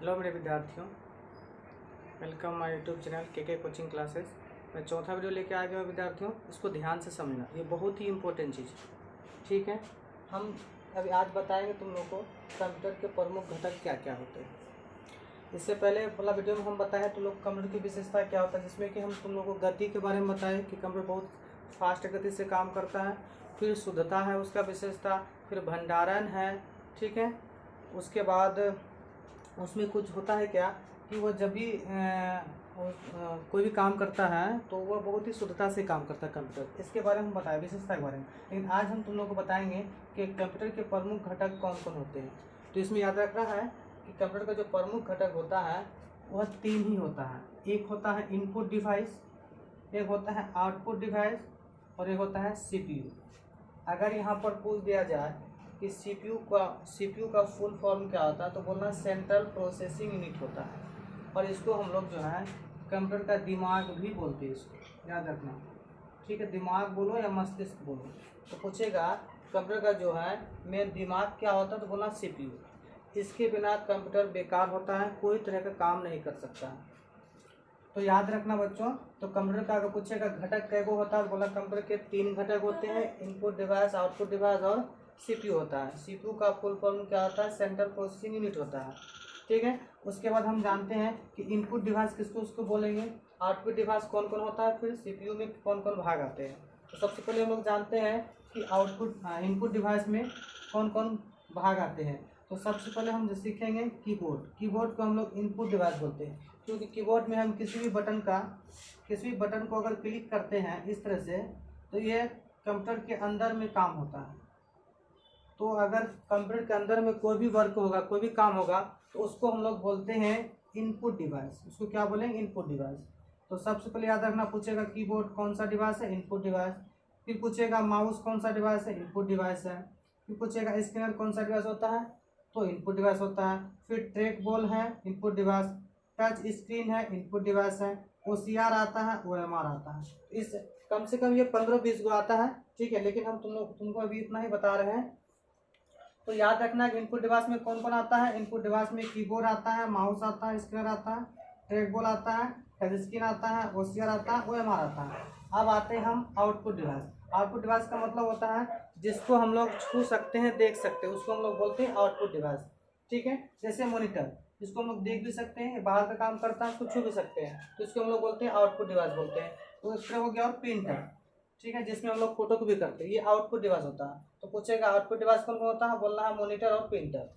Hello मेरे विद्यार्थियों, welcome my YouTube channel के कोचिंग क्लासेस। मैं चौथा वीडियो लेके आ गया हूँ विद्यार्थियों, इसको ध्यान से समझना, ये बहुत ही इम्पोर्टेंट चीज़ है। ठीक है, हम अभी आज बताएंगे तुम लोग को कंप्यूटर के प्रमुख घटक क्या क्या होते हैं। इससे पहले वाला वीडियो में हम बताए तुम लोग कंप्यूटर की विशेषता क्या होता है, जिसमें कि हम तुम लोग को गति के बारे में बताएं कि कंप्यूटर बहुत फास्ट गति से काम करता है, फिर शुद्धता है उसका विशेषता, फिर भंडारण है। ठीक है, उसके बाद उसमें कुछ होता है क्या कि वो जब भी कोई भी काम करता है तो वह बहुत ही शुद्धता से काम करता है कंप्यूटर। इसके बारे में हम बताएं, विशेषता के बारे में। लेकिन आज हम तुम लोग को बताएंगे कि कंप्यूटर के प्रमुख घटक कौन कौन होते हैं। तो इसमें याद रखना है कि कंप्यूटर का जो प्रमुख घटक होता है वह 3 ही होता है। एक होता है इनपुट डिवाइस, एक होता है आउटपुट डिवाइस और एक होता है CPU। अगर यहाँ पर पूछ दिया जाए कि CPU का फुल फॉर्म क्या होता है, तो बोलना सेंट्रल प्रोसेसिंग यूनिट होता है, और इसको हम लोग जो है कंप्यूटर का दिमाग भी बोलते हैं, इसको याद रखना। ठीक है, दिमाग बोलो या मस्तिष्क बोलो। तो पूछेगा कंप्यूटर का जो है मेन दिमाग क्या होता है, तो बोलना CPU। इसके बिना कंप्यूटर बेकार होता है, कोई तरह का काम नहीं कर सकता है। तो याद रखना बच्चों, तो कंप्यूटर का अगर पूछेगा घटक कैगो होता है, बोला कंप्यूटर के 3 घटक होते हैं, इनपुट डिवाइस, आउटपुट डिवाइस और CPU होता है। CPU का फुल फॉर्म क्या होता है, सेंट्रल प्रोसेसिंग यूनिट होता है। ठीक है, उसके बाद हम जानते हैं कि इनपुट डिवाइस किसको उसको बोलेंगे, आउटपुट डिवाइस कौन कौन होता है, फिर CPU में कौन कौन भाग आते हैं। तो सबसे पहले हम लोग जानते हैं कि इनपुट डिवाइस में कौन कौन भाग आते हैं। तो सबसे पहले हम सीखेंगे कीबोर्ड को हम लोग इनपुट डिवाइस बोलते हैं, क्योंकि कीबोर्ड में हम किसी भी बटन को अगर क्लिक करते हैं इस तरह से, तो ये कंप्यूटर के अंदर में काम होता है। तो अगर कंप्यूटर के अंदर में कोई भी वर्क होगा, कोई भी काम होगा, तो उसको हम लोग बोलते हैं इनपुट डिवाइस। उसको क्या बोलेंगे, इनपुट डिवाइस। तो सबसे पहले याद रखना, पूछेगा कीबोर्ड कौन सा डिवाइस है, इनपुट डिवाइस। फिर पूछेगा माउस कौन सा डिवाइस है, इनपुट डिवाइस है। फिर पूछेगा स्कैनर कौन सा डिवाइस होता है, तो इनपुट डिवाइस होता है। फिर ट्रैक बॉल है, इनपुट डिवाइस। टच स्क्रीन है, इनपुट डिवाइस है। OCR आता है, OMR आता है। इस कम से कम ये 15-20 गो आता है। ठीक है, लेकिन हम तुमको अभी इतना ही बता रहे हैं। तो याद रखना कि इनपुट डिवाइस में कौन कौन आता है। इनपुट डिवाइस में कीबोर्ड आता है, माउस आता है, स्क्रीनर आता है, ट्रैक बॉल आता है, टच स्क्रीन आता है, OCR आता है, OMR आता है। अब आते हैं हम आउटपुट डिवाइस। आउटपुट डिवाइस का मतलब होता है जिसको हम लोग छू सकते हैं, देख सकते हैं, उसको हम लोग बोलते हैं आउटपुट डिवाइस। ठीक है, जैसे मॉनिटर, इसको हम लोग देख भी सकते हैं, बाहर का काम करता है, उसको छू भी सकते हैं, तो इसको हम लोग बोलते हैं आउटपुट डिवाइस बोलते हैं। तो इस तरह हो गया। और प्रिंटर, ठीक है, जिसमें हम लोग फोटो को भी करते हैं, ये आउटपुट डिवाइस होता है। तो पूछेगा आउटपुट डिवाइस कौन कौन होता है, बोलना है मॉनिटर और प्रिंटर।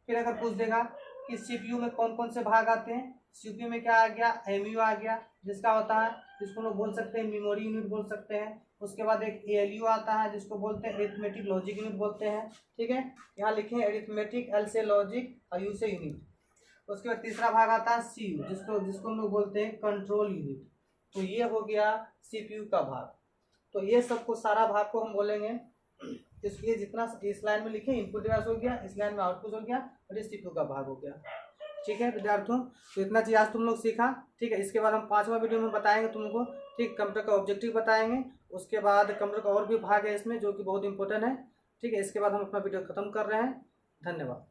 फिर अगर पूछ देगा कि CPU में कौन कौन से भाग आते हैं, CPU में क्या आ गया, MU आ गया, जिसका होता है, जिसको हम लोग बोल सकते हैं मेमोरी यूनिट बोल सकते हैं। उसके बाद एक ALU आता है, जिसको बोलते हैं अरिथमेटिक लॉजिक यूनिट बोलते हैं। ठीक है, यहाँ लिखे हैं अरिथमेटिक, L से लॉजिक और U से यूनिट। उसके बाद तीसरा भाग आता है CU, जिसको हम लोग बोलते हैं कंट्रोल यूनिट। तो ये हो गया CPU का भाग। तो ये सबको सारा भाग को हम बोलेंगे, इसलिए जितना इस लाइन में लिखे इनपुट डिवाइस हो गया, इस लाइन में आउटपुट हो गया, और ये CPU का भाग हो गया। ठीक है विद्यार्थियों, तो इतना चीज आज तुम लोग सीखा। ठीक है, इसके बाद हम 5वां वीडियो में बताएंगे तुमको। ठीक, कंप्यूटर का ऑब्जेक्टिव बताएंगे, उसके बाद कंप्यूटर का और भी भाग है इसमें जो कि बहुत इंपॉर्टेंट है। ठीक है, इसके बाद हम अपना वीडियो खत्म कर रहे हैं। धन्यवाद।